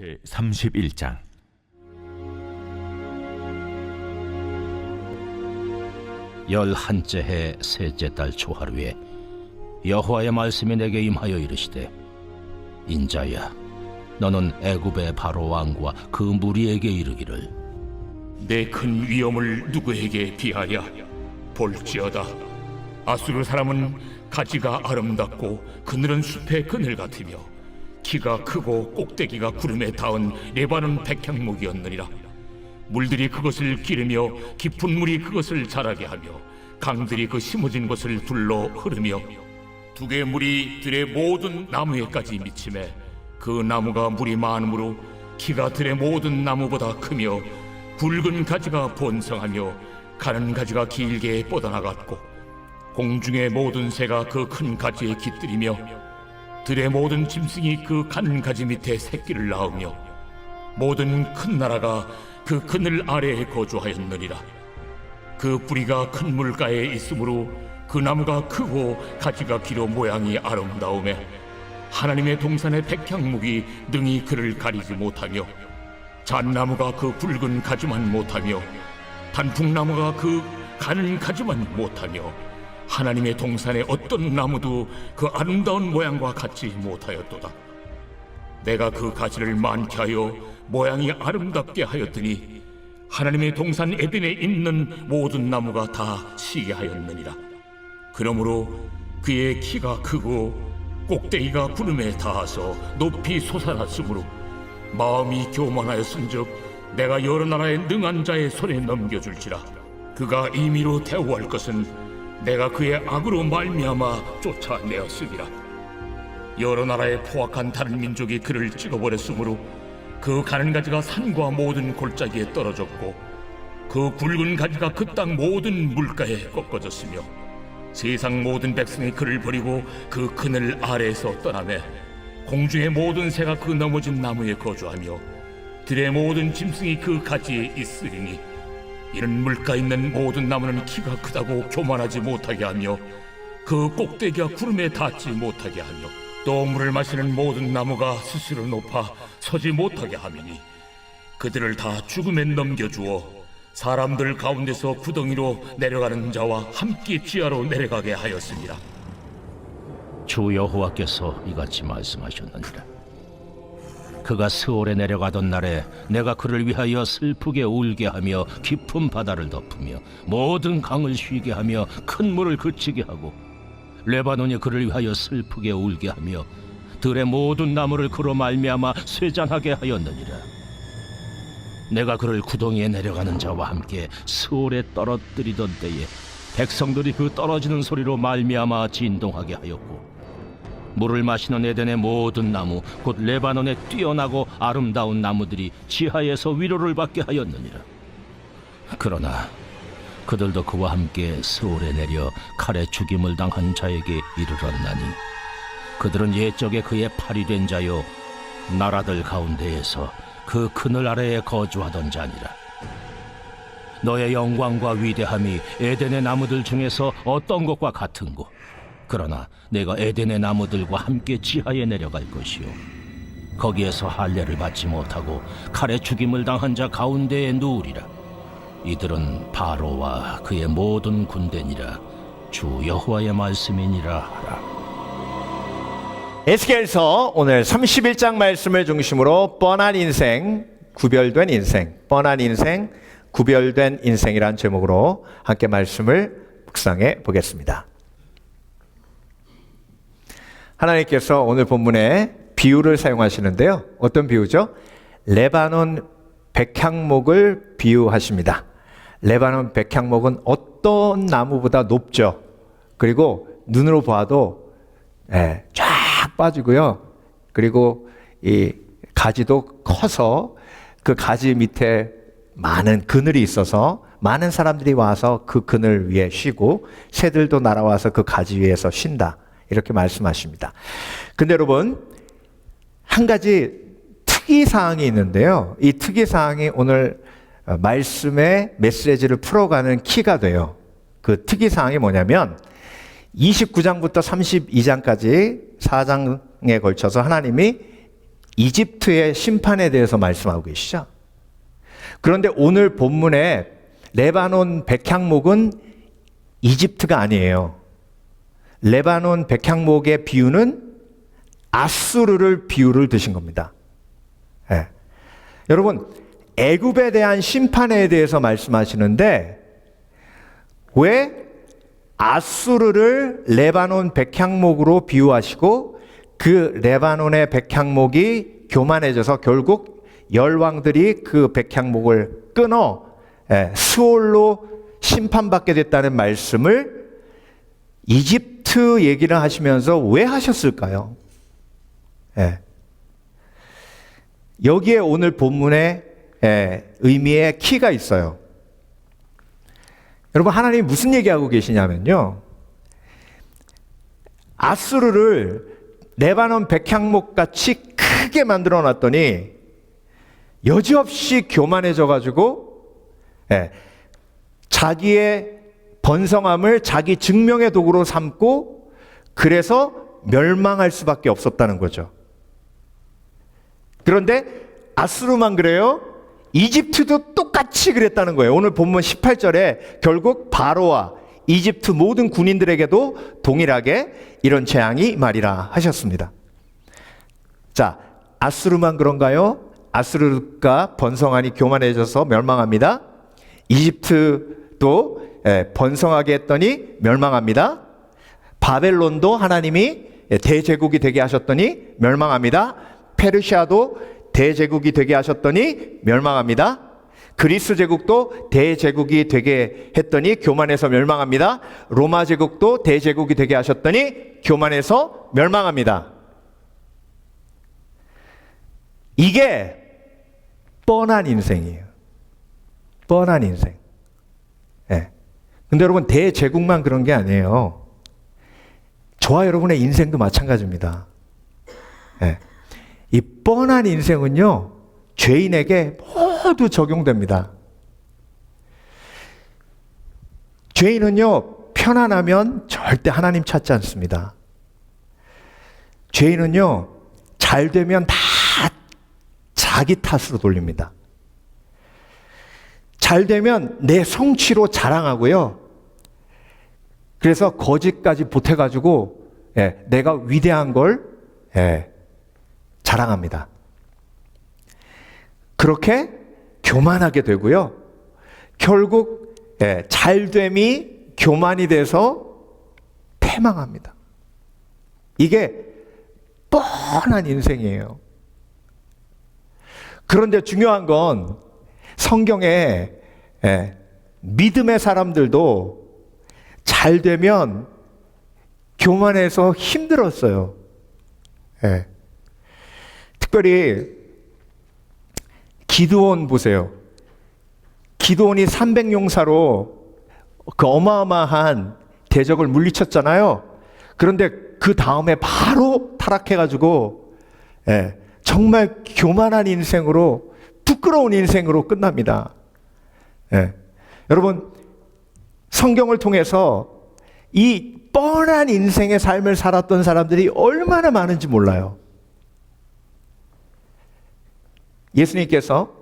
제31장 열한째 해 셋째 달 초하루에 여호와의 말씀이 내게 임하여 이르시되, 인자야, 너는 애굽의 바로 왕과 그 무리에게 이르기를, 내 큰 위엄을 누구에게 비하랴? 볼지어다, 아수르 사람은 가지가 아름답고 그늘은 숲의 그늘 같으며 키가 크고 꼭대기가 구름에 닿은 레바논 백향목이었느니라. 물들이 그것을 기르며 깊은 물이 그것을 자라게 하며 강들이 그 심어진 곳을 둘러 흐르며 두 개의 물이 들의 모든 나무에까지 미치매 그 나무가 물이 많으므로 키가 들의 모든 나무보다 크며 굵은 가지가 번성하며 가는 가지가 길게 뻗어나갔고 공중의 모든 새가 그 큰 가지에 깃들이며 들의 모든 짐승이 그 가는 가지 밑에 새끼를 낳으며 모든 큰 나라가 그 그늘 아래에 거주하였느니라. 그 뿌리가 큰 물가에 있으므로 그 나무가 크고 가지가 길어 모양이 아름다우매 하나님의 동산의 백향목이 능히 그를 가리지 못하며 잣나무가 그 굵은 가지만 못하며 단풍나무가 그 가는 가지만 못하며 하나님의 동산의 어떤 나무도 그 아름다운 모양과 같지 못하였도다. 내가 그 가지를 많게 하여 모양이 아름답게 하였더니 하나님의 동산 에덴에 있는 모든 나무가 다 시게 하였느니라. 그러므로 그의 키가 크고 꼭대기가 구름에 닿아서 높이 솟아났으므로 마음이 교만하였은즉 내가 여러 나라의 능한 자의 손에 넘겨줄지라. 그가 임의로 대우할 것은 내가 그의 악으로 말미암아 쫓아내었으리라. 여러 나라의 포악한 다른 민족이 그를 찍어버렸으므로 그 가는 가지가 산과 모든 골짜기에 떨어졌고 그 굵은 가지가 그 땅 모든 물가에 꺾어졌으며 세상 모든 백성이 그를 버리고 그 그늘 아래에서 떠나매 공중의 모든 새가 그 넘어진 나무에 거주하며 들의 모든 짐승이 그 가지에 있으리니 이는 물가에 있는 모든 나무는 키가 크다고 교만하지 못하게 하며 그 꼭대기가 구름에 닿지 못하게 하며 또 물을 마시는 모든 나무가 스스로 높아 서지 못하게 하미니 그들을 다 죽음에 넘겨주어 사람들 가운데서 구덩이로 내려가는 자와 함께 지하로 내려가게 하였습니다. 주 여호와께서 이같이 말씀하셨느니라. 그가 스올에 내려가던 날에 내가 그를 위하여 슬프게 울게 하며 깊은 바다를 덮으며 모든 강을 쉬게 하며 큰 물을 그치게 하고 레바논이 그를 위하여 슬프게 울게 하며 들의 모든 나무를 그로 말미암아 쇠잔하게 하였느니라. 내가 그를 구덩이에 내려가는 자와 함께 스올에 떨어뜨리던 때에 백성들이 그 떨어지는 소리로 말미암아 진동하게 하였고 물을 마시는 에덴의 모든 나무 곧 레바논에 뛰어나고 아름다운 나무들이 지하에서 위로를 받게 하였느니라. 그러나 그들도 그와 함께 스올에 내려 칼에 죽임을 당한 자에게 이르렀나니 그들은 옛적에 그의 팔이 된 자요 나라들 가운데에서 그 그늘 아래에 거주하던 자니라. 너의 영광과 위대함이 에덴의 나무들 중에서 어떤 것과 같은고? 그러나 내가 에덴의 나무들과 함께 지하에 내려갈 것이요 거기에서 할례를 받지 못하고 칼에 죽임을 당한 자 가운데에 누우리라. 이들은 바로와 그의 모든 군대니라. 주 여호와의 말씀이니라 하라. 에스겔서 오늘 31장 말씀을 중심으로 뻔한 인생, 구별된 인생, 뻔한 인생, 구별된 인생이란 제목으로 함께 말씀을 묵상해 보겠습니다. 하나님께서 오늘 본문에 비유를 사용하시는데요. 어떤 비유죠? 레바논 백향목을 비유하십니다. 레바논 백향목은 어떤 나무보다 높죠. 그리고 눈으로 봐도 쫙 빠지고요. 그리고 이 가지도 커서 그 가지 밑에 많은 그늘이 있어서 많은 사람들이 와서 그 그늘 위에 쉬고 새들도 날아와서 그 가지 위에서 쉰다. 이렇게 말씀하십니다. 근데 여러분, 한 가지 특이사항이 있는데요. 이 특이사항이 오늘 말씀의 메시지를 풀어가는 키가 돼요. 그 특이사항이 뭐냐면 29장부터 32장까지 4장에 걸쳐서 하나님이 이집트의 심판에 대해서 말씀하고 계시죠. 그런데 오늘 본문에 레바논 백향목은 이집트가 아니에요. 레바논 백향목의 비유는 아수르를 비유를 드신 겁니다. 예. 여러분, 애굽에 대한 심판에 대해서 말씀하시는데 왜 아수르를 레바논 백향목으로 비유하시고 그 레바논의 백향목이 교만해져서 결국 열왕들이 그 백향목을 끊어 스올로 심판받게 됐다는 말씀을 이집트 얘기를 하시면서 왜 하셨을까요? 여기에 오늘 본문의 의미의 키가 있어요. 여러분, 하나님이 무슨 얘기하고 계시냐면요, 아수르를 레바논 백향목 같이 크게 만들어 놨더니 여지없이 교만해져 가지고 자기의 번성함을 자기 증명의 도구로 삼고 그래서 멸망할 수밖에 없었다는 거죠. 그런데 아수르만 그래요? 이집트도 똑같이 그랬다는 거예요. 오늘 본문 18절에 결국 바로와 이집트 모든 군인들에게도 동일하게 이런 재앙이 말이라 하셨습니다. 자, 아수르만 그런가요? 아수르가 번성하니 교만해져서 멸망합니다. 이집트도 번성하게 했더니 멸망합니다. 바벨론도 하나님이 대제국이 되게 하셨더니 멸망합니다. 페르시아도 대제국이 되게 하셨더니 멸망합니다. 그리스 제국도 대제국이 되게 했더니 교만해서 멸망합니다. 로마 제국도 대제국이 되게 하셨더니 교만해서 멸망합니다. 이게 뻔한 인생이에요. 뻔한 인생. 근데 여러분, 대제국만 그런 게 아니에요. 저와 여러분의 인생도 마찬가지입니다. 이 뻔한 인생은요, 죄인에게 모두 적용됩니다. 죄인은요, 편안하면 절대 하나님 찾지 않습니다. 죄인은요, 잘 되면 다 자기 탓으로 돌립니다. 잘 되면 내 성취로 자랑하고요. 그래서 거짓까지 보태가지고 내가 위대한 걸 자랑합니다. 그렇게 교만하게 되고요. 결국 잘됨이 교만이 돼서 패망합니다. 이게 뻔한 인생이에요. 그런데 중요한 건 성경에 믿음의 사람들도 잘 되면 교만해서 힘들었어요. 특별히 기드온 보세요. 기드온이 300용사로 그 어마어마한 대적을 물리쳤잖아요. 그런데 그 다음에 바로 타락해가지고 정말 교만한 인생으로, 부끄러운 인생으로 끝납니다. 여러분, 성경을 통해서 이 뻔한 인생의 삶을 살았던 사람들이 얼마나 많은지 몰라요. 예수님께서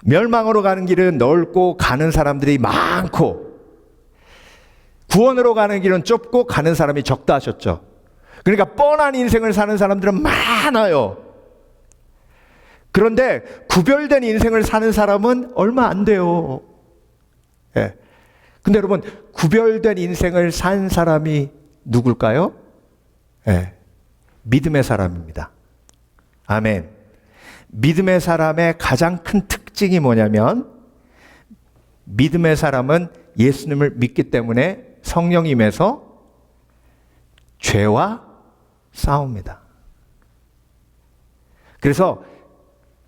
멸망으로 가는 길은 넓고 가는 사람들이 많고 구원으로 가는 길은 좁고 가는 사람이 적다 하셨죠. 그러니까 뻔한 인생을 사는 사람들은 많아요. 그런데 구별된 인생을 사는 사람은 얼마 안 돼요. 근데 여러분, 구별된 인생을 산 사람이 누굴까요? 믿음의 사람입니다. 아멘. 믿음의 사람의 가장 큰 특징이 뭐냐면, 믿음의 사람은 예수님을 믿기 때문에 성령이 임해서 죄와 싸웁니다. 그래서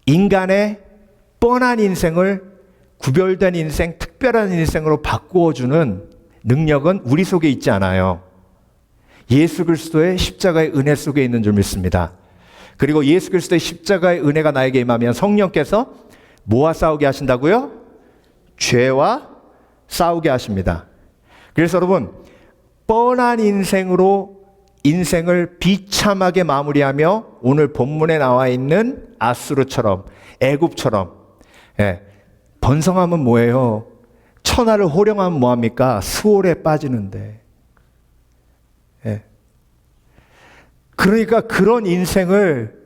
인간의 뻔한 인생을 구별된 인생, 특별한 인생으로 바꾸어주는 능력은 우리 속에 있지 않아요. 예수 그리스도의 십자가의 은혜 속에 있는 줄 믿습니다. 그리고 예수 그리스도의 십자가의 은혜가 나에게 임하면 성령께서 뭐와 싸우게 하신다고요? 죄와 싸우게 하십니다. 그래서 여러분, 뻔한 인생으로 인생을 비참하게 마무리하며 오늘 본문에 나와 있는 아수르처럼 애굽처럼 번성하면 뭐예요? 천하를 호령하면 뭐합니까? 수월에 빠지는데. 그러니까 그런 인생을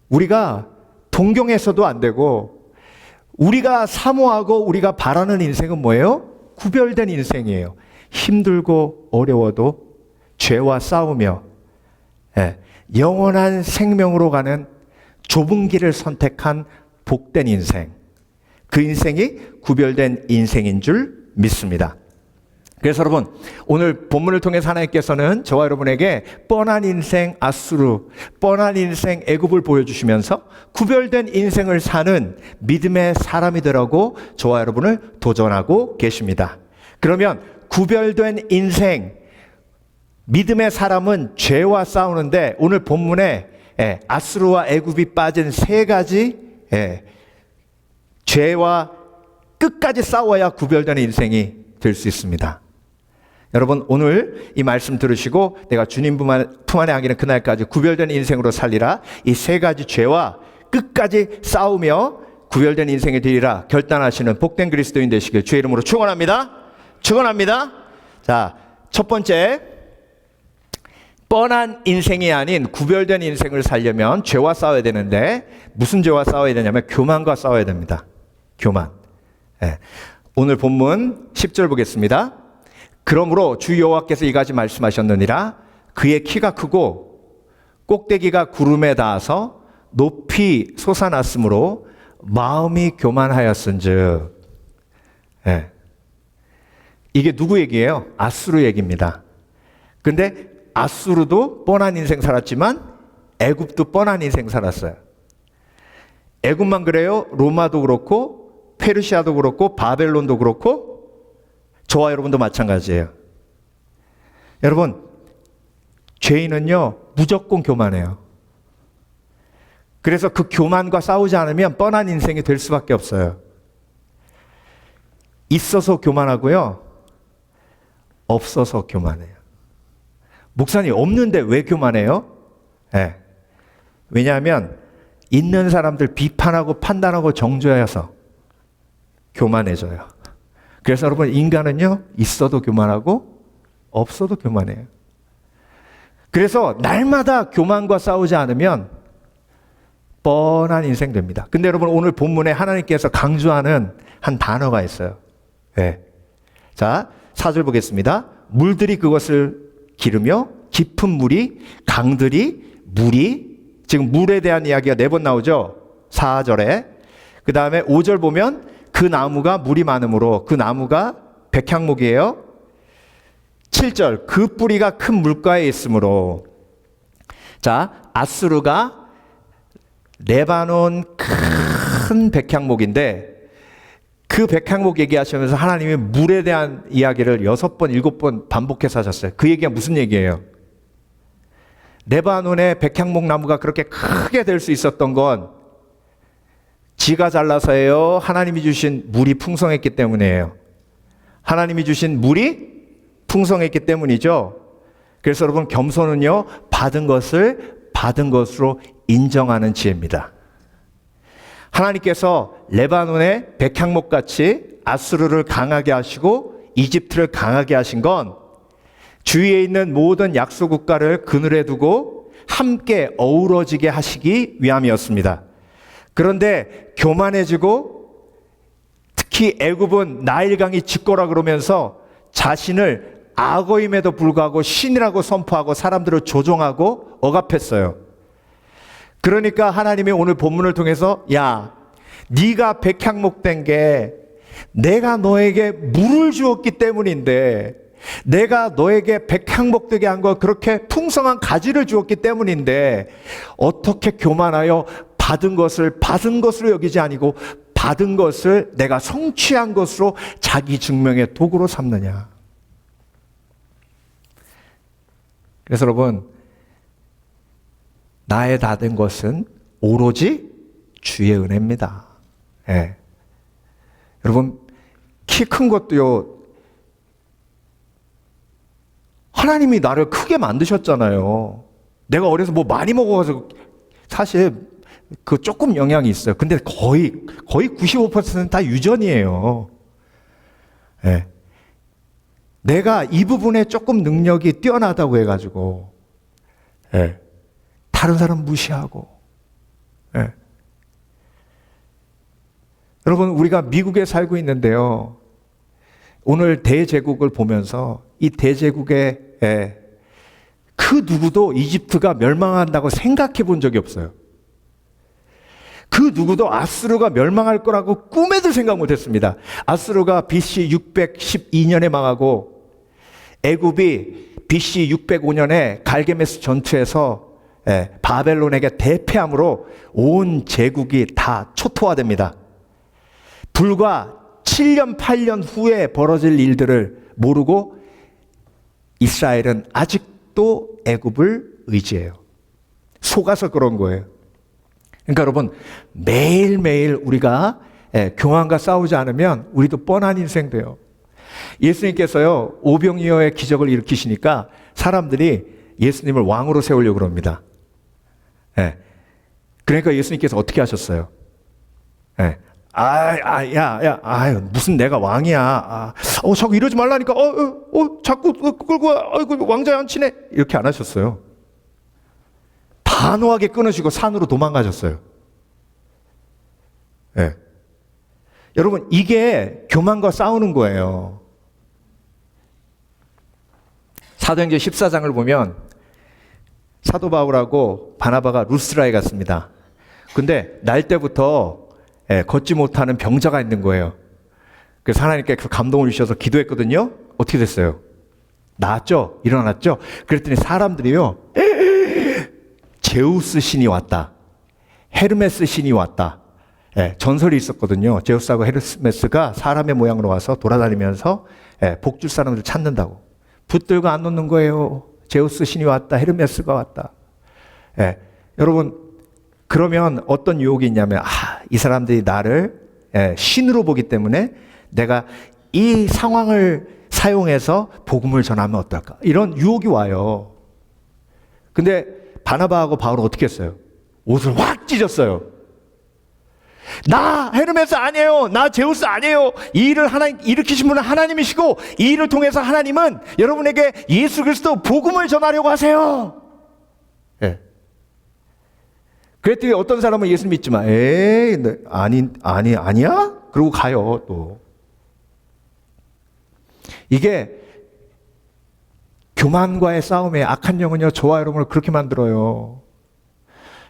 우리가 동경해서도 안 되고 우리가 사모하고 우리가 바라는 인생은 뭐예요? 구별된 인생이에요. 힘들고 어려워도 죄와 싸우며 영원한 생명으로 가는 좁은 길을 선택한 복된 인생. 그 인생이 구별된 인생인 줄 믿습니다. 그래서 여러분, 오늘 본문을 통해서 하나님께서는 저와 여러분에게 뻔한 인생 아수르, 뻔한 인생 애굽을 보여주시면서 구별된 인생을 사는 믿음의 사람이 되라고 저와 여러분을 도전하고 계십니다. 그러면 구별된 인생, 믿음의 사람은 죄와 싸우는데 오늘 본문에 아수르와 애굽이 빠진 세 가지 죄와 끝까지 싸워야 구별된 인생이 될 수 있습니다. 여러분, 오늘 이 말씀 들으시고 내가 주님 품 안에 안기는 그날까지 구별된 인생으로 살리라. 이 세 가지 죄와 끝까지 싸우며 구별된 인생이 되리라 결단하시는 복된 그리스도인 되시길 주의 이름으로 축원합니다. 축원합니다. 자, 첫 번째, 뻔한 인생이 아닌 구별된 인생을 살려면 죄와 싸워야 되는데 무슨 죄와 싸워야 되냐면 교만과 싸워야 됩니다. 교만. 오늘 본문 10절 보겠습니다. 그러므로 주 여호와께서 이같이 말씀하셨느니라. 그의 키가 크고 꼭대기가 구름에 닿아서 높이 솟아났으므로 마음이 교만하였은즉. 이게 누구 얘기예요? 아수르 얘기입니다. 근데 아수르도 뻔한 인생 살았지만 애굽도 뻔한 인생 살았어요. 애굽만 그래요? 로마도 그렇고 페르시아도 그렇고 바벨론도 그렇고 저와 여러분도 마찬가지예요. 여러분, 죄인은요 무조건 교만해요. 그래서 그 교만과 싸우지 않으면 뻔한 인생이 될 수밖에 없어요. 있어서 교만하고요, 없어서 교만해요. 목사님, 없는데 왜 교만해요? 왜냐하면 있는 사람들 비판하고 판단하고 정죄해서 교만해져요. 그래서 여러분, 인간은요 있어도 교만하고 없어도 교만해요. 그래서 날마다 교만과 싸우지 않으면 뻔한 인생 됩니다. 근데 여러분, 오늘 본문에 하나님께서 강조하는 한 단어가 있어요. 자, 4절 보겠습니다. 물들이 그것을 기르며 깊은 물이, 강들이, 물이, 지금 물에 대한 이야기가 4번 나오죠. 4절에. 그 다음에 5절 보면 그 나무가 물이 많으므로, 그 나무가 백향목이에요. 7절, 그 뿌리가 큰 물가에 있으므로. 자, 아수르가 레바논 큰 백향목인데 그 백향목 얘기하시면서 하나님이 물에 대한 이야기를 6번, 7번 반복해서 하셨어요. 그 얘기가 무슨 얘기예요? 레바논의 백향목 나무가 그렇게 크게 될 수 있었던 건 지가 잘나서예요? 하나님이 주신 물이 풍성했기 때문이에요? 하나님이 주신 물이 풍성했기 때문이죠. 그래서 여러분, 겸손은요 받은 것을 받은 것으로 인정하는 지혜입니다. 하나님께서 레바논의 백향목같이 아수르를 강하게 하시고 이집트를 강하게 하신 건 주위에 있는 모든 약소 국가를 그늘에 두고 함께 어우러지게 하시기 위함이었습니다. 그런데 교만해지고 특히 애굽은 나일강이 짙거라 그러면서 자신을 악어임에도 불구하고 신이라고 선포하고 사람들을 조종하고 억압했어요. 그러니까 하나님이 오늘 본문을 통해서, 야, 네가 백향목 된 게 내가 너에게 물을 주었기 때문인데, 내가 너에게 백향목 되게 한 거 그렇게 풍성한 가지를 주었기 때문인데 어떻게 교만하여 받은 것을 받은 것으로 여기지 아니고 받은 것을 내가 성취한 것으로 자기 증명의 도구로 삼느냐. 그래서 여러분, 나의 다 된 것은 오로지 주의 은혜입니다. 여러분, 키 큰 것도요 하나님이 나를 크게 만드셨잖아요. 내가 어려서 뭐 많이 먹어가지고 사실 그 조금 영향이 있어요. 근데 거의 95%는 다 유전이에요. 예. 내가 이 부분에 조금 능력이 뛰어나다고 해가지고, 예. 다른 사람 무시하고, 예. 여러분, 우리가 미국에 살고 있는데요. 오늘 대제국을 보면서 이 대제국의, 예. 그 누구도 이집트가 멸망한다고 생각해 본 적이 없어요. 그 누구도 아수르가 멸망할 거라고 꿈에도 생각 못 했습니다. 아수르가 BC 612년에 망하고 애굽이 BC 605년에 갈게메스 전투에서 바벨론에게 대패함으로 온 제국이 다 초토화됩니다. 불과 7년 8년 후에 벌어질 일들을 모르고 이스라엘은 아직도 애굽을 의지해요. 속아서 그런 거예요. 그러니까 여러분, 매일매일 우리가 교만과 싸우지 않으면 우리도 뻔한 인생 돼요. 예수님께서요, 오병이어의 기적을 일으키시니까 사람들이 예수님을 왕으로 세우려고 그럽니다. 그러니까 예수님께서 어떻게 하셨어요? 무슨 내가 왕이야. 자꾸 이러지 말라니까. 자꾸 끌고 와. 왕자에 앉히네. 이렇게 안 하셨어요. 단호하게 끊으시고 산으로 도망가셨어요. 여러분, 이게 교만과 싸우는 거예요. 사도행전 14장을 보면 사도 바울하고 바나바가 루스드라에 갔습니다. 근데 날 때부터 걷지 못하는 병자가 있는 거예요. 그래서 하나님께 그 감동을 주셔서 기도했거든요. 어떻게 됐어요? 나았죠? 일어났죠? 그랬더니 사람들이요, 제우스 신이 왔다, 헤르메스 신이 왔다, 전설이 있었거든요. 제우스하고 헤르메스가 사람의 모양으로 와서 돌아다니면서 복줄 사람들을 찾는다고. 붙들고 안 놓는 거예요. 제우스 신이 왔다, 헤르메스가 왔다. 여러분, 그러면 어떤 유혹이 있냐면, 이 사람들이 나를 신으로 보기 때문에 내가 이 상황을 사용해서 복음을 전하면 어떨까? 이런 유혹이 와요. 근데 바나바하고 바울은 어떻게 했어요? 옷을 확 찢었어요. 나 헤르메스 아니에요. 나 제우스 아니에요. 이 일을 일으키신 분은 하나님이시고, 이 일을 통해서 하나님은 여러분에게 예수 그리스도 복음을 전하려고 하세요. 그랬더니 어떤 사람은 예수 믿지만, 아니야? 그러고 가요, 또. 이게 교만과의 싸움에 악한 영은요, 저와 여러분을 그렇게 만들어요.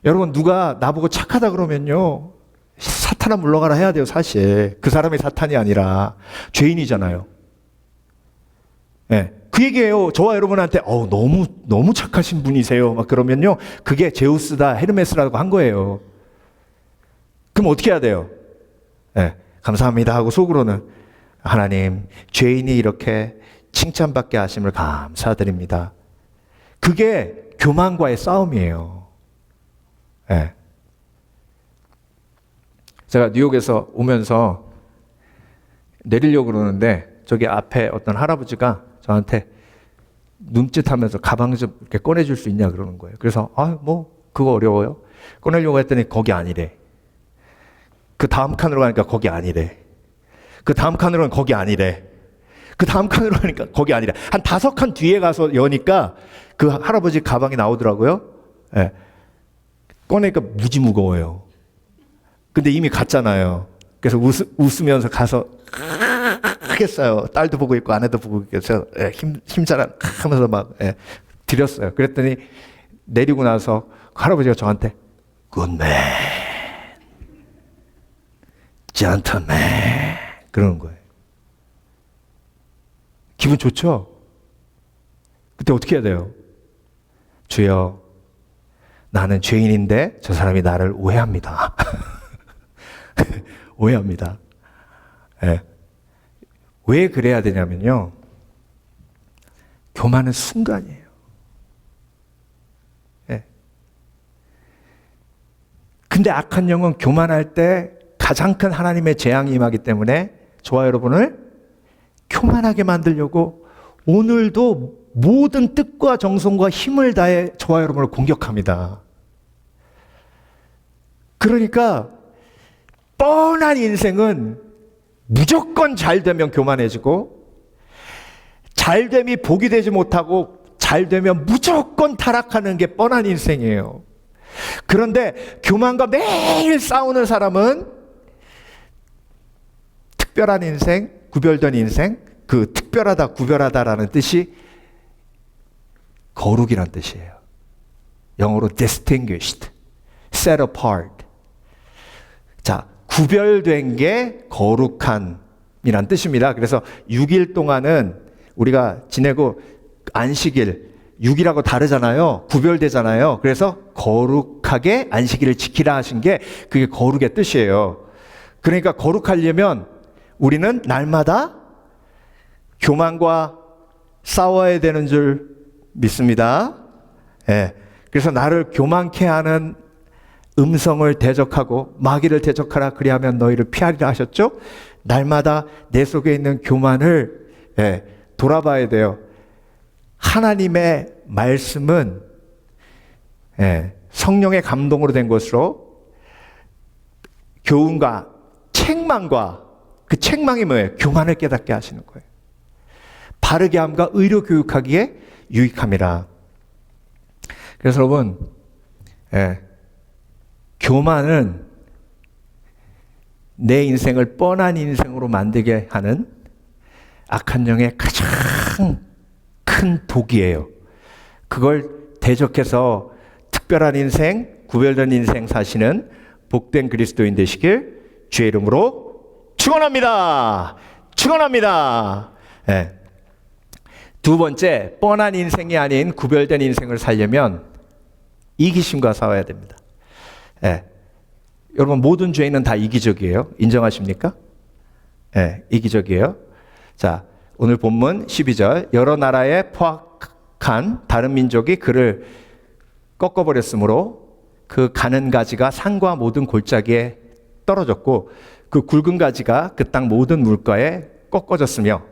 여러분, 누가 나보고 착하다 그러면요, 사탄아 물러가라 해야 돼요, 사실. 그 사람이 사탄이 아니라 죄인이잖아요. 그 얘기예요. 저와 여러분한테 너무 착하신 분이세요. 막 그러면요, 그게 제우스다, 헤르메스라고 한 거예요. 그럼 어떻게 해야 돼요? 감사합니다 하고 속으로는, 하나님, 죄인이 이렇게 칭찬받게 하심을 감사드립니다. 그게 교만과의 싸움이에요. 제가 뉴욕에서 오면서 내리려고 그러는데 저기 앞에 어떤 할아버지가 저한테 눈짓하면서 가방 좀 이렇게 꺼내줄 수 있냐 그러는 거예요. 그래서 그거 어려워요. 꺼내려고 했더니 거기 아니래. 그 다음 칸으로 가니까 거기 아니래. 그 다음 칸으로 가니까 거기 아니래. 그 다음 칸으로 가니까 거기 아니래. 한 5칸 뒤에 가서 여니까 그 할아버지 가방이 나오더라고요. 꺼내니까 무지 무거워요. 근데 이미 갔잖아요. 그래서 웃으면서 가서 하겠어요. 딸도 보고 있고 아내도 보고 있고 그래서 힘자랑 하면서 막 드렸어요. 그랬더니 내리고 나서 할아버지가 저한테 굿맨, 젠틀맨 그러는 거예요. 기분 좋죠? 그때 어떻게 해야 돼요? 주여, 나는 죄인인데 저 사람이 나를 오해합니다. 오해합니다. 왜 그래야 되냐면요, 교만은 순간이에요. 근데 악한 영은 교만할 때 가장 큰 하나님의 재앙이 임하기 때문에 저와 여러분을 교만하게 만들려고 오늘도 모든 뜻과 정성과 힘을 다해 저와 여러분을 공격합니다. 그러니까 뻔한 인생은 무조건 잘 되면 교만해지고, 잘 됨이 복이 되지 못하고 잘 되면 무조건 타락하는 게 뻔한 인생이에요. 그런데 교만과 매일 싸우는 사람은 특별한 인생, 구별된 인생, 그 특별하다, 구별하다라는 뜻이 거룩이란 뜻이에요. 영어로 distinguished, set apart. 자, 구별된 게 거룩한이란 뜻입니다. 그래서 6일 동안은 우리가 지내고 안식일, 6일하고 다르잖아요. 구별되잖아요. 그래서 거룩하게 안식일을 지키라 하신 게 그게 거룩의 뜻이에요. 그러니까 거룩하려면 우리는 날마다 교만과 싸워야 되는 줄 믿습니다. 예. 그래서 나를 교만케 하는 음성을 대적하고 마귀를 대적하라, 그리하면 너희를 피하리라 하셨죠? 날마다 내 속에 있는 교만을 돌아봐야 돼요. 하나님의 말씀은 성령의 감동으로 된 것으로 교훈과 책망과, 그 책망이 뭐예요? 교만을 깨닫게 하시는 거예요. 바르게 함과 의로 교육하기에 유익함이라. 그래서 여러분, 교만은 내 인생을 뻔한 인생으로 만들게 하는 악한 영의 가장 큰 독이에요. 그걸 대적해서 특별한 인생, 구별된 인생 사시는 복된 그리스도인 되시길 주의 이름으로 축원합니다. 축원합니다. 두 번째, 뻔한 인생이 아닌 구별된 인생을 살려면 이기심과 싸워야 됩니다. 여러분, 모든 죄인은 다 이기적이에요. 인정하십니까? 이기적이에요. 자, 오늘 본문 12절, 여러 나라에 포악한 다른 민족이 그를 꺾어버렸으므로 그 가는 가지가 산과 모든 골짜기에 떨어졌고 그 굵은 가지가 그 땅 모든 물가에 꺾어졌으며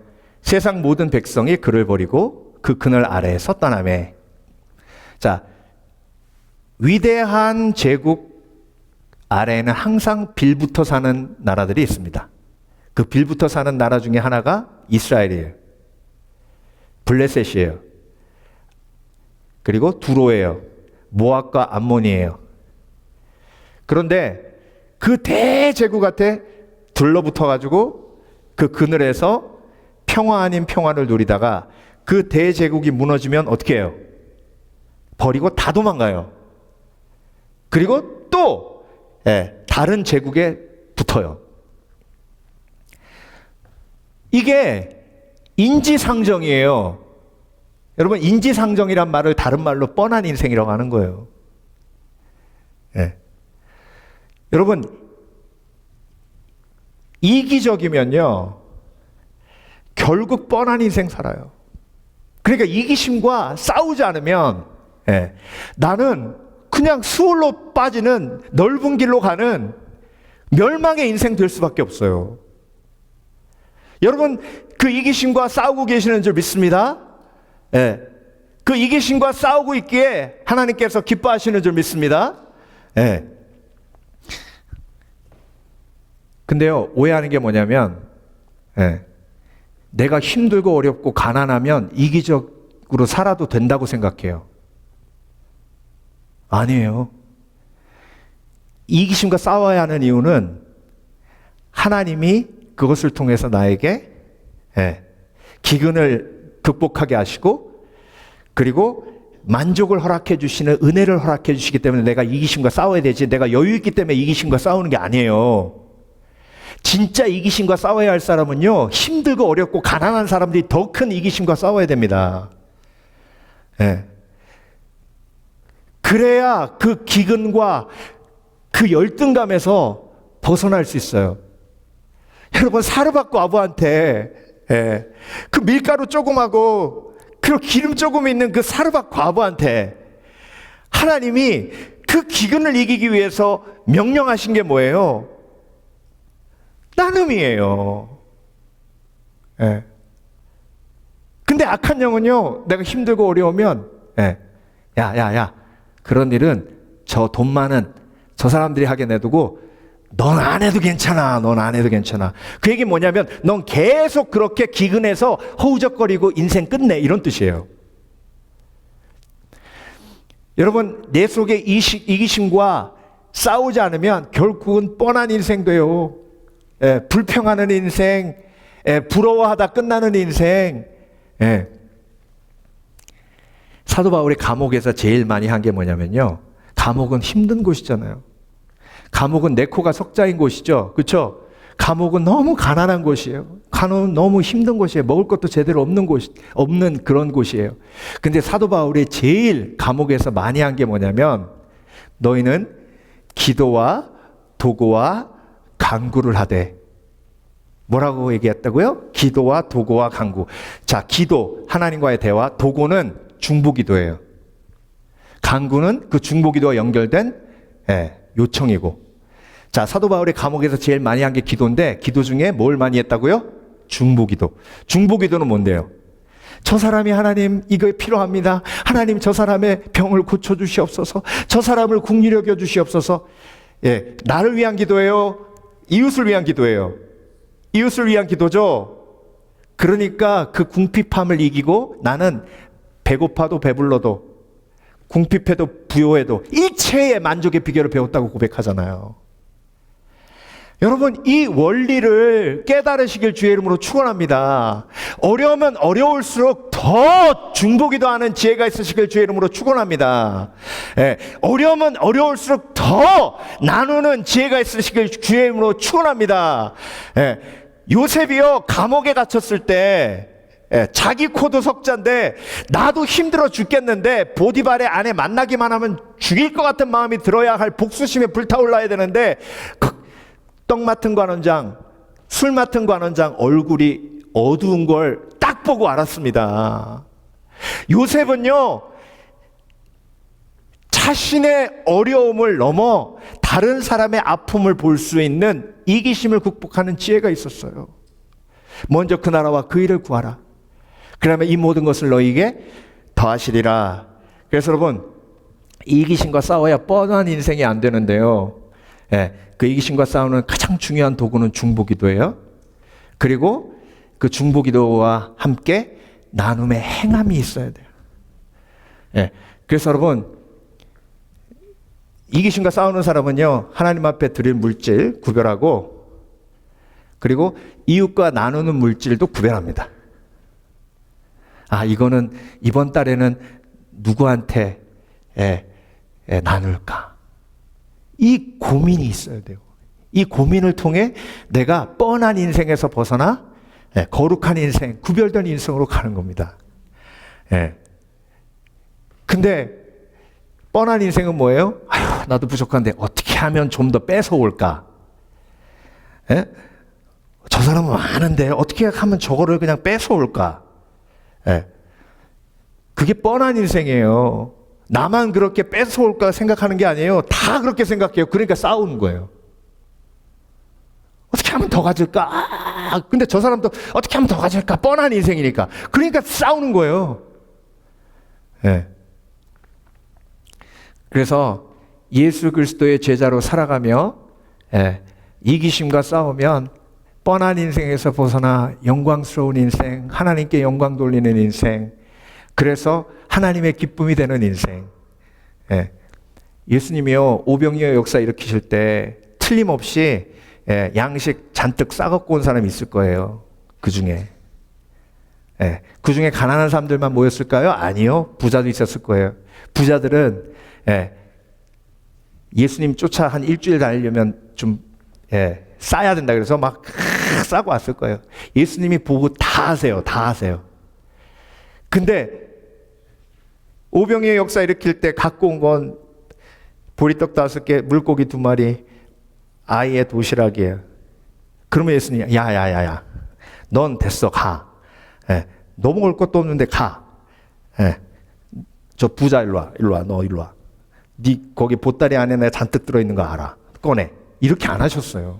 세상 모든 백성이 그를 버리고 그 그늘 아래에서 떠나매. 자, 위대한 제국 아래에는 항상 빌붙어 사는 나라들이 있습니다. 그 빌붙어 사는 나라 중에 하나가 이스라엘이에요. 블레셋이에요. 그리고 두로예요. 모압과 암몬이에요. 그런데 그 대제국한테 둘러붙어 가지고 그 그늘에서 평화 아닌 평화를 누리다가 그 대제국이 무너지면 어떻게 해요? 버리고 다 도망가요. 그리고 또 다른 제국에 붙어요. 이게 인지상정이에요. 여러분, 인지상정이란 말을 다른 말로 뻔한 인생이라고 하는 거예요. 여러분, 이기적이면요 결국 뻔한 인생 살아요. 그러니까 이기심과 싸우지 않으면 나는 그냥 수월로 빠지는 넓은 길로 가는 멸망의 인생 될 수밖에 없어요. 여러분, 그 이기심과 싸우고 계시는 줄 믿습니다. 그 이기심과 싸우고 있기에 하나님께서 기뻐하시는 줄 믿습니다. 근데요, 오해하는 게 뭐냐면 내가 힘들고 어렵고 가난하면 이기적으로 살아도 된다고 생각해요. 아니에요. 이기심과 싸워야 하는 이유는 하나님이 그것을 통해서 나에게 기근을 극복하게 하시고 그리고 만족을 허락해 주시는 은혜를 허락해 주시기 때문에 내가 이기심과 싸워야 되지, 내가 여유 있기 때문에 이기심과 싸우는 게 아니에요. 진짜 이기심과 싸워야 할 사람은요, 힘들고 어렵고 가난한 사람들이 더 큰 이기심과 싸워야 됩니다. 그래야 그 기근과 그 열등감에서 벗어날 수 있어요. 여러분, 사르밧과 아부한테 그 밀가루 조금하고 그 기름 조금 있는 그 사르밧 과부한테 하나님이 그 기근을 이기기 위해서 명령하신 게 뭐예요? 나눔이에요. 근데 근데 악한 영은요, 내가 힘들고 어려우면, 야, 그런 일은 저 돈 많은 저 사람들이 하게 내두고, 넌 안 해도 괜찮아. 넌 안 해도 괜찮아. 그 얘기 뭐냐면, 넌 계속 그렇게 기근해서 허우적거리고 인생 끝내. 이런 뜻이에요. 여러분, 내 속에 이기심과 싸우지 않으면 결국은 뻔한 인생 돼요. 불평하는 인생, 부러워하다 끝나는 인생. 사도 바울이 감옥에서 제일 많이 한 게 뭐냐면요, 감옥은 힘든 곳이잖아요. 감옥은 내 코가 석자인 곳이죠. 그렇죠? 감옥은 너무 가난한 곳이에요. 감옥은 너무 힘든 곳이에요. 먹을 것도 제대로 없는 그런 곳이에요. 근데 사도 바울이 제일 감옥에서 많이 한 게 뭐냐면, 너희는 기도와 도구와 간구를 하되. 뭐라고 얘기했다고요? 기도와 도구와 간구. 자, 기도, 하나님과의 대화, 도구는 중보기도예요. 간구는 그 중보기도와 연결된 요청이고. 자, 사도 바울이 감옥에서 제일 많이 한 게 기도인데, 기도 중에 뭘 많이 했다고요? 중보기도. 중보기도는 뭔데요? 저 사람이 하나님 이거 필요합니다. 하나님 저 사람의 병을 고쳐주시옵소서. 저 사람을 긍휼히 여겨 주시옵소서. 나를 위한 기도예요? 이웃을 위한 기도예요? 이웃을 위한 기도죠. 그러니까 그 궁핍함을 이기고, 나는 배고파도 배불러도, 궁핍해도 부요해도 일체의 만족의 비결을 배웠다고 고백하잖아요. 여러분, 이 원리를 깨달으시길 주의 이름으로 축원합니다. 어려우면 어려울수록 더 중보기도 하는 지혜가 있으시길 주의 이름으로 축원합니다. 어려우면 어려울수록 더 나누는 지혜가 있으시길 주의 이름으로 축원합니다. 요셉이요, 감옥에 갇혔을 때 자기 코도 석자인데 나도 힘들어 죽겠는데 보디발의 아내 만나기만 하면 죽일 것 같은 마음이 들어야 할 복수심에 불타올라야 되는데, 떡 맡은 관원장, 술 맡은 관원장 얼굴이 어두운 걸 딱 보고 알았습니다. 요셉은요, 자신의 어려움을 넘어 다른 사람의 아픔을 볼 수 있는 이기심을 극복하는 지혜가 있었어요. 먼저 그 나라와 그 일을 구하라. 그러면 이 모든 것을 너희에게 더하시리라. 그래서 여러분, 이기심과 싸워야 뻔한 인생이 안 되는데요. 그 이기심과 싸우는 가장 중요한 도구는 중보기도예요. 그리고 그 중보기도와 함께 나눔의 행함이 있어야 돼요. 그래서 여러분, 이기심과 싸우는 사람은요, 하나님 앞에 드릴 물질 구별하고, 그리고 이웃과 나누는 물질도 구별합니다. 아, 이거는 이번 달에는 누구한테 나눌까? 이 고민이 있어야 돼요. 이 고민을 통해 내가 뻔한 인생에서 벗어나 거룩한 인생, 구별된 인생으로 가는 겁니다. 근데 뻔한 인생은 뭐예요? 아휴, 나도 부족한데 어떻게 하면 좀 더 뺏어올까? 저 사람은 많은데 어떻게 하면 저거를 그냥 뺏어올까? 그게 뻔한 인생이에요. 나만 그렇게 뺏어올까 생각하는 게 아니에요. 다 그렇게 생각해요. 그러니까 싸우는 거예요. 어떻게 하면 더 가질까? 근데 저 사람도 어떻게 하면 더 가질까? 뻔한 인생이니까. 그러니까 싸우는 거예요. 그래서 예수 그리스도의 제자로 살아가며 이기심과 싸우면 뻔한 인생에서 벗어나 영광스러운 인생, 하나님께 영광 돌리는 인생, 그래서 하나님의 기쁨이 되는 인생. 예수님이요, 오병이어 역사 일으키실 때 틀림없이 양식 잔뜩 싸갖고 온 사람이 있을 거예요. 그 중에. 그 중에 가난한 사람들만 모였을까요? 아니요. 부자도 있었을 거예요. 부자들은 예수님 쫓아 한 일주일 다니려면 좀 싸야 된다 그래서 막 싸고 왔을 거예요. 예수님이 보고 다 하세요. 다 하세요. 근데 오병이의 역사 일으킬 때 갖고 온 건 보리떡 5개, 물고기 2마리, 아이의 도시락이에요. 그러면 예수님이 야야야야, 넌 됐어, 가. 너 먹을 것도 없는데 가. 저 부자 일로 와, 너 일로 와. 네 거기 보따리 안에 내가 잔뜩 들어있는 거 알아. 꺼내. 이렇게 안 하셨어요.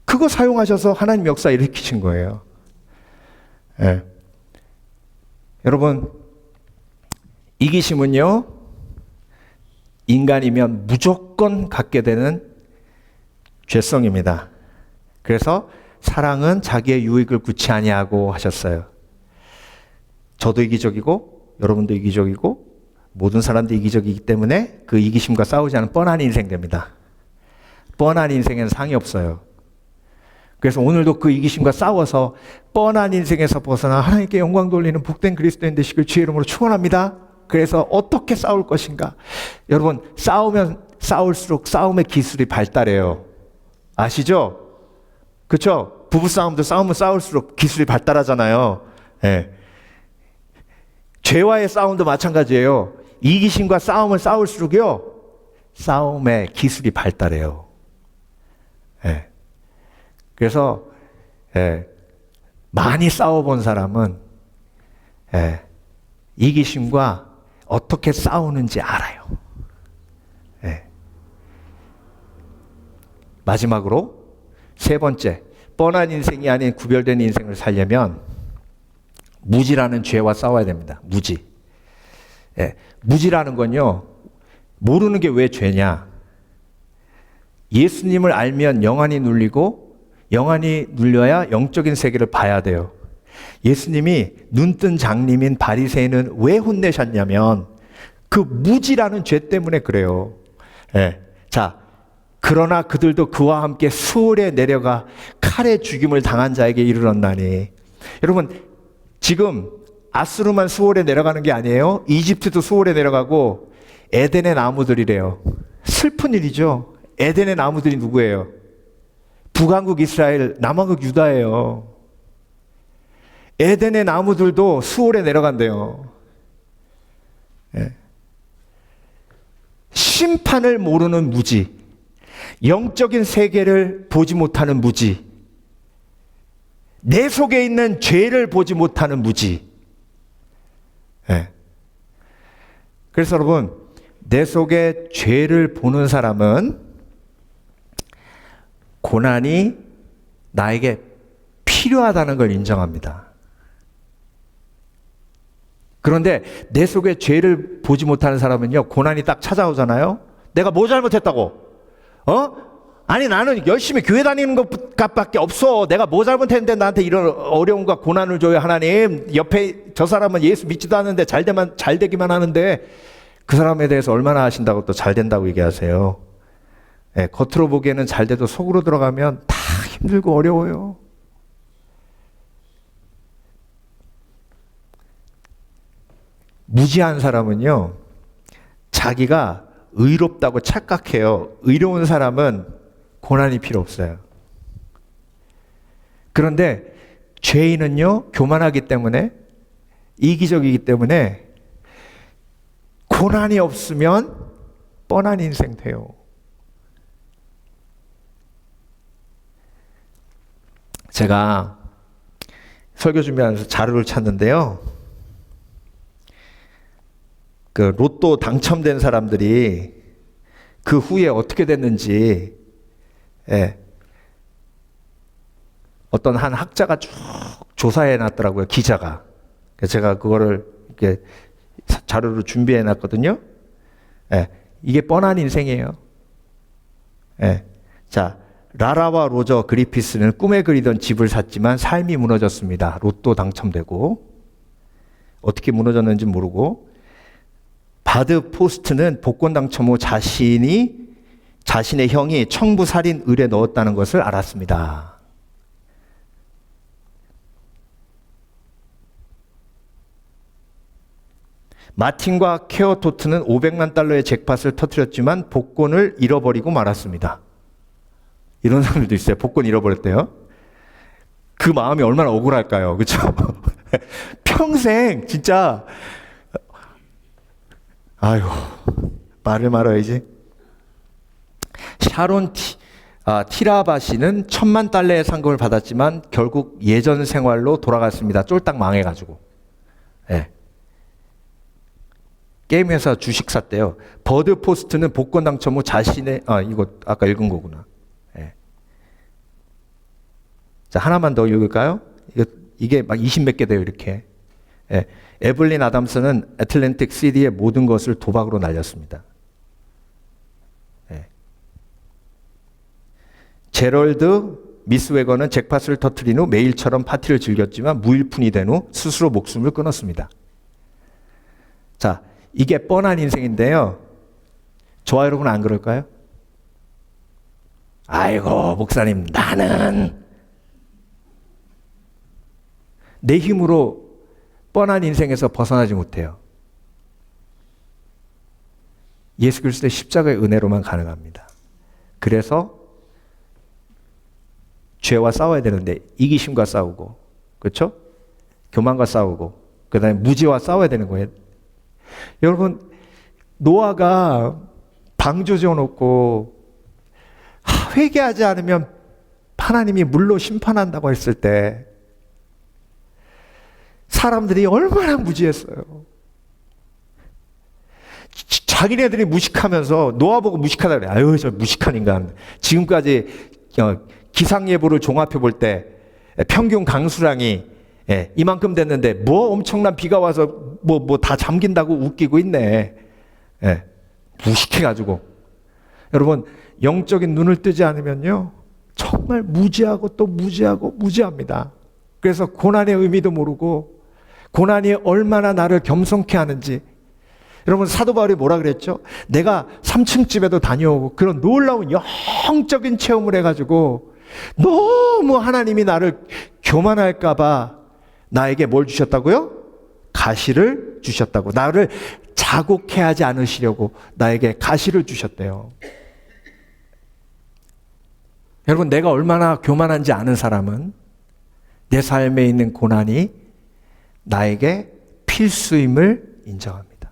그거 사용하셔서 하나님 역사 일으키신 거예요. 예. 여러분, 이기심은요, 인간이면 무조건 갖게 되는 죄성입니다. 그래서 사랑은 자기의 유익을 구치 아니하고 하셨어요. 저도 이기적이고 여러분도 이기적이고 모든 사람들이 이기적이기 때문에 그 이기심과 싸우지 않은 뻔한 인생 됩니다. 뻔한 인생에는 상이 없어요. 그래서 오늘도 그 이기심과 싸워서 뻔한 인생에서 벗어나 하나님께 영광 돌리는 복된 그리스도인 되시길 주의 이름으로 축원합니다. 그래서 어떻게 싸울 것인가? 여러분, 싸우면 싸울수록 싸움의 기술이 발달해요. 아시죠? 그렇죠? 부부싸움도 싸우면 싸울수록 기술이 발달하잖아요. 예. 죄와의 싸움도 마찬가지예요. 이기심과 싸움을 싸울수록요, 싸움의 기술이 발달해요. 예. 그래서 많이 싸워본 사람은 이기심과 어떻게 싸우는지 알아요. 마지막으로 세 번째, 뻔한 인생이 아닌 구별된 인생을 살려면 무지라는 죄와 싸워야 됩니다. 무지. 무지라는 건요, 모르는 게 왜 죄냐? 예수님을 알면 영안이 눌리고 영안이 눌려야 영적인 세계를 봐야 돼요. 예수님이 눈뜬 장님인 바리새인은 왜 혼내셨냐면 그 무지라는 죄 때문에 그래요. 자, 그러나 그들도 그와 함께 수월에 내려가 칼에 죽임을 당한 자에게 이르렀나니. 여러분, 지금 아수르만 수월에 내려가는 게 아니에요. 이집트도 수월에 내려가고 에덴의 나무들이래요. 슬픈 일이죠. 에덴의 나무들이 누구예요? 북왕국 이스라엘, 남왕국 유다예요. 에덴의 나무들도 수월에 내려간대요. 심판을 모르는 무지, 영적인 세계를 보지 못하는 무지, 내 속에 있는 죄를 보지 못하는 무지. 그래서 여러분, 내 속에 죄를 보는 사람은 고난이 나에게 필요하다는 걸 인정합니다. 그런데 내 속에 죄를 보지 못하는 사람은요, 고난이 딱 찾아오잖아요. 내가 뭐 잘못했다고? 아니, 나는 열심히 교회 다니는 것밖에 없어. 내가 뭐 잘못했는데 나한테 이런 어려움과 고난을 줘요, 하나님. 옆에 저 사람은 예수 믿지도 않는데 잘 되기만 하는데 그 사람에 대해서 얼마나 아신다고 또 잘 된다고 얘기하세요. 겉으로 보기에는 잘 돼도 속으로 들어가면 다 힘들고 어려워요. 무지한 사람은요, 자기가 의롭다고 착각해요. 의로운 사람은 고난이 필요 없어요. 그런데 죄인은요, 교만하기 때문에, 이기적이기 때문에 고난이 없으면 뻔한 인생 돼요. 제가 설교 준비하면서 자료를 찾는데요, 그 로또 당첨된 사람들이 그 후에 어떻게 됐는지 어떤 한 학자가 쭉 조사해 놨더라고요, 기자가. 제가 그거를 이렇게 자료로 준비해 놨거든요. 이게 뻔한 인생이에요. 자, 라라와 로저 그리피스는 꿈에 그리던 집을 샀지만 삶이 무너졌습니다. 로또 당첨되고 어떻게 무너졌는지 모르고. 바드 포스트는 복권 당첨 후 자신의 형이 청부 살인 을에 넣었다는 것을 알았습니다. 마틴과 케어토트는 500만 달러의 잭팟을 터뜨렸지만 복권을 잃어버리고 말았습니다. 이런 사람들도 있어요. 복권 잃어버렸대요. 그 마음이 얼마나 억울할까요? 그렇죠? 평생 진짜 아유, 말을 말아야지. 샤론 티라바시는 1,000만 달러의 상금을 받았지만 결국 예전 생활로 돌아갔습니다. 쫄딱 망해가지고. 게임 회사 주식 샀대요. 버드 포스트는 복권 당첨 후 자신의 이거 아까 읽은 거구나. 자, 하나만 더 읽을까요? 이거 이게 막 20몇 개 돼요, 이렇게. 예. 에블린 아담스는 애틀랜틱 시티의 모든 것을 도박으로 날렸습니다. 예. 제럴드 미스 웨건은 잭팟을 터뜨린 후 매일처럼 파티를 즐겼지만 무일푼이 된 후 스스로 목숨을 끊었습니다. 자, 이게 뻔한 인생인데요. 저와 여러분 안 그럴까요? 아이고, 목사님, 나는 내 힘으로 뻔한 인생에서 벗어나지 못해요. 예수 그리스도의 십자가의 은혜로만 가능합니다. 그래서 죄와 싸워야 되는데 이기심과 싸우고, 그렇죠? 교만과 싸우고, 그 다음에 무지와 싸워야 되는 거예요. 여러분, 노아가 방주 지어놓고 회개하지 않으면 하나님이 물로 심판한다고 했을 때 사람들이 얼마나 무지했어요. 자기네들이 무식하면서 노아 보고 무식하다 그래. 아유, 저 무식한 인간. 지금까지 기상예보를 종합해 볼 때 평균 강수량이 이만큼 됐는데 뭐 엄청난 비가 와서 뭐 다 잠긴다고 웃기고 있네. 무식해가지고. 여러분, 영적인 눈을 뜨지 않으면요, 정말 무지하고 또 무지하고 무지합니다. 그래서 고난의 의미도 모르고 고난이 얼마나 나를 겸손케 하는지. 여러분, 사도 바울이 뭐라 그랬죠? 내가 3층 집에도 다녀오고 그런 놀라운 영적인 체험을 해가지고 너무 하나님이 나를 교만할까 봐 나에게 뭘 주셨다고요? 가시를 주셨다고. 나를 자국해 하지 않으시려고 나에게 가시를 주셨대요. 여러분, 내가 얼마나 교만한지 아는 사람은 내 삶에 있는 고난이 나에게 필수임을 인정합니다.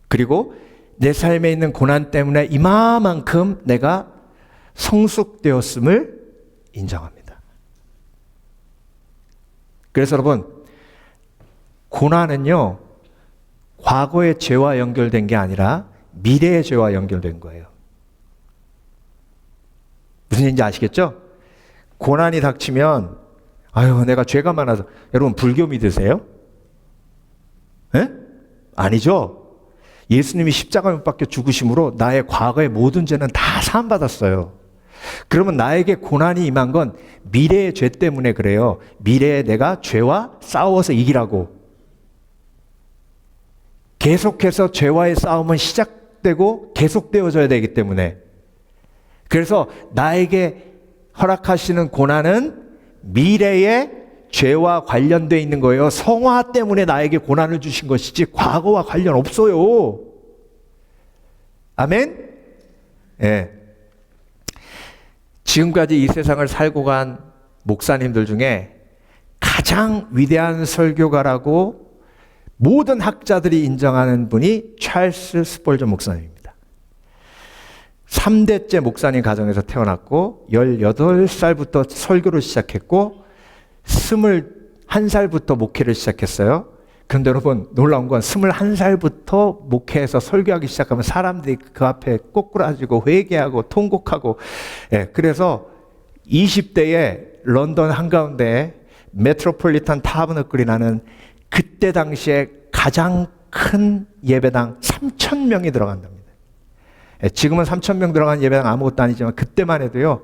그리고 내 삶에 있는 고난 때문에 이마만큼 내가 성숙되었음을 인정합니다. 그래서 여러분, 고난은요, 과거의 죄와 연결된 게 아니라 미래의 죄와 연결된 거예요. 무슨 얘기인지 아시겠죠? 고난이 닥치면 아유, 내가 죄가 많아서. 여러분, 불교 믿으세요? 에? 아니죠? 예수님이 십자가에 못 박혀 죽으심으로 나의 과거의 모든 죄는 다 사함받았어요. 그러면 나에게 고난이 임한 건 미래의 죄 때문에 그래요. 미래에 내가 죄와 싸워서 이기라고. 계속해서 죄와의 싸움은 시작되고 계속되어져야 되기 때문에. 그래서 나에게 허락하시는 고난은 미래의 죄와 관련되어 있는 거예요. 성화 때문에 나에게 고난을 주신 것이지 과거와 관련 없어요. 아멘? 예. 지금까지 이 세상을 살고 간 목사님들 중에 가장 위대한 설교가라고 모든 학자들이 인정하는 분이 찰스 스폴저 목사님입니다. 3대째 목사님 가정에서 태어났고 18살부터 설교를 시작했고 21살부터 목회를 시작했어요. 그런데 여러분, 놀라운 건 21살부터 목회해서 설교하기 시작하면 사람들이 그 앞에 꼬꾸라지고 회개하고 통곡하고, 그래서 20대에 런던 한가운데에 메트로폴리탄 타버너클이라는 그때 당시에 가장 큰 예배당 3,000명이 들어간답니다. 지금은 3,000명 들어간 예배당 아무것도 아니지만 그때만 해도요,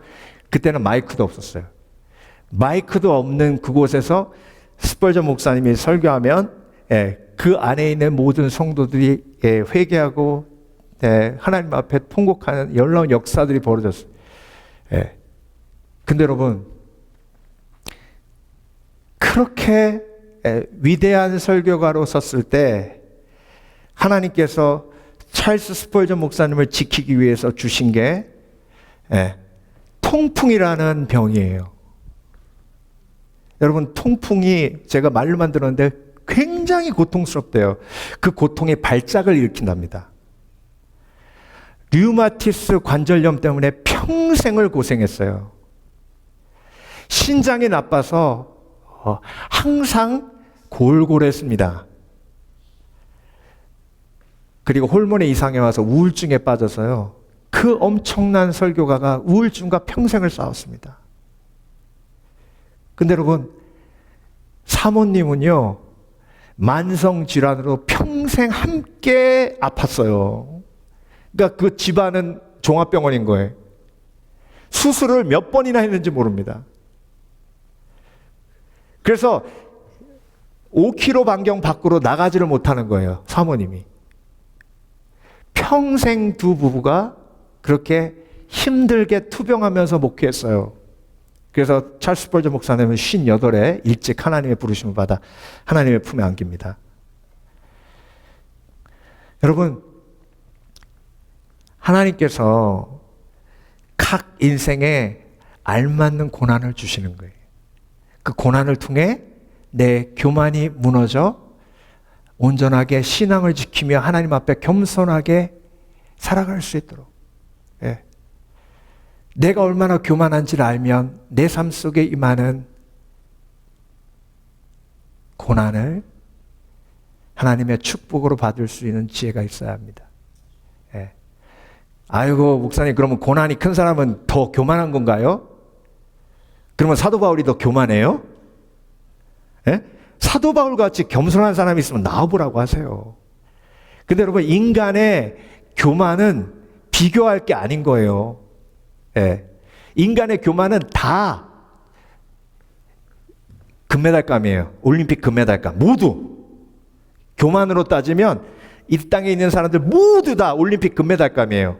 그때는 마이크도 없었어요. 마이크도 없는 그곳에서 스펄저 목사님이 설교하면 그 안에 있는 모든 성도들이 회개하고 하나님 앞에 통곡하는 놀라운 역사들이 벌어졌어요. 근데 여러분, 그렇게 위대한 설교가로 섰을 때 하나님께서 찰스 스펄저 목사님을 지키기 위해서 주신 게 통풍이라는 병이에요. 여러분, 통풍이 제가 말로만 들었는데 굉장히 고통스럽대요. 그 고통이 발작을 일으킨답니다. 류마티스 관절염 때문에 평생을 고생했어요. 신장이 나빠서 항상 골골했습니다. 그리고 호르몬의 이상에 와서 우울증에 빠져서요, 그 엄청난 설교가가 우울증과 평생을 싸웠습니다. 근데 여러분, 사모님은요, 만성질환으로 평생 함께 아팠어요. 그러니까 그 집안은 종합병원인 거예요. 수술을 몇 번이나 했는지 모릅니다. 그래서 5km 반경 밖으로 나가지를 못하는 거예요, 사모님이. 평생 두 부부가 그렇게 힘들게 투병하면서 목회했어요. 그래서 찰스 스펄전 목사님은 58에 일찍 하나님의 부르심을 받아 하나님의 품에 안깁니다. 여러분, 하나님께서 각 인생에 알맞는 고난을 주시는 거예요. 그 고난을 통해 내 교만이 무너져 온전하게 신앙을 지키며 하나님 앞에 겸손하게 살아갈 수 있도록. 예. 내가 얼마나 교만한지를 알면 내 삶 속에 임하는 고난을 하나님의 축복으로 받을 수 있는 지혜가 있어야 합니다. 예. 아이고, 목사님, 그러면 고난이 큰 사람은 더 교만한 건가요? 그러면 사도 바울이 더 교만해요? 예? 사도 바울 같이 겸손한 사람이 있으면 나와보라고 하세요. 근데 여러분, 인간의 교만은 비교할 게 아닌 거예요. 예. 인간의 교만은 다 금메달감이에요. 올림픽 금메달감. 모두. 교만으로 따지면 이 땅에 있는 사람들 모두 다 올림픽 금메달감이에요.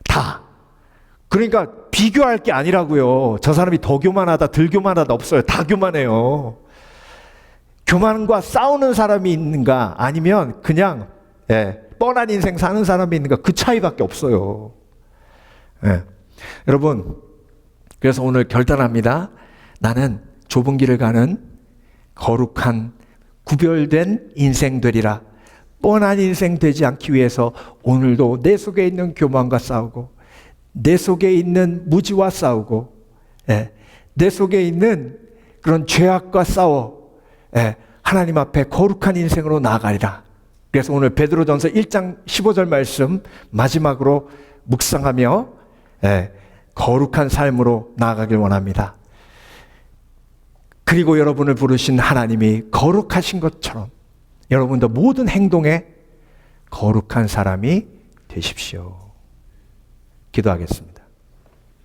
다. 그러니까 비교할 게 아니라고요. 저 사람이 더 교만하다, 덜 교만하다 없어요. 다 교만해요. 교만과 싸우는 사람이 있는가, 아니면 그냥 뻔한 인생 사는 사람이 있는가, 그 차이밖에 없어요. 예. 여러분, 그래서 오늘 결단합니다. 나는 좁은 길을 가는 거룩한 구별된 인생 되리라. 뻔한 인생 되지 않기 위해서 오늘도 내 속에 있는 교만과 싸우고, 내 속에 있는 무지와 싸우고, 내 속에 있는 그런 죄악과 싸워 하나님 앞에 거룩한 인생으로 나아가리라. 그래서 오늘 베드로전서 1장 15절 말씀 마지막으로 묵상하며 거룩한 삶으로 나아가길 원합니다. 그리고 여러분을 부르신 하나님이 거룩하신 것처럼 여러분도 모든 행동에 거룩한 사람이 되십시오. 기도하겠습니다.